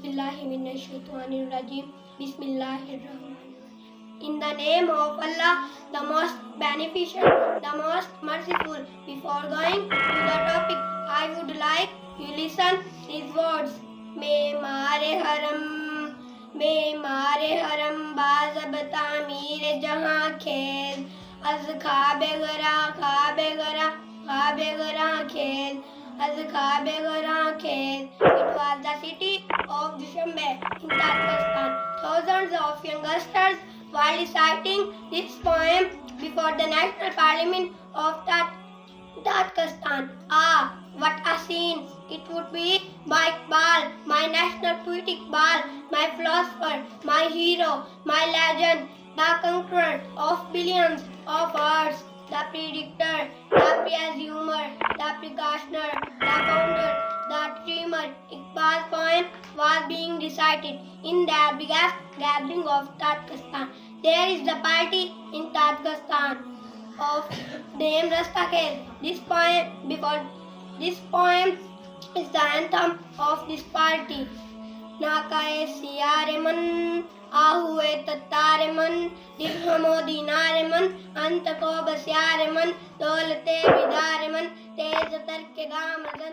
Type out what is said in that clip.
billahi minash shaitanir rajim. Bismillahirrahmanirrahim. In the name of Allah, the most beneficent, the most merciful. Before going to the topic, I would like you listen these words. मैं मारे हरम बाज़ब तामीर जहाँ खेल अज़ ख़ाबे गरा खेल अज़ ख़ाबे गरा खेल. It was the city of Dushanbe in Tajikistan. Thousands of youngsters were reciting this poem before the National Parliament of Tajikistan. Ah, what a scene! It would be my Iqbal, my national poetic ball, my philosopher, my hero, my legend, the conqueror of billions of words, the predictor, the presumer, the precautioner, the founder, the dreamer. Iqbal's poem was being recited in the biggest gathering of Tajikistan. There is the party in Tajikistan of name Rastakher. This poem is the anthem of this party. नाकाए सियारे मन आहुए तत्तारे मन दिरहमो दीनारे मन अंत को बस्यारे मन दौलते बिदारे मन तेज तर के गामजन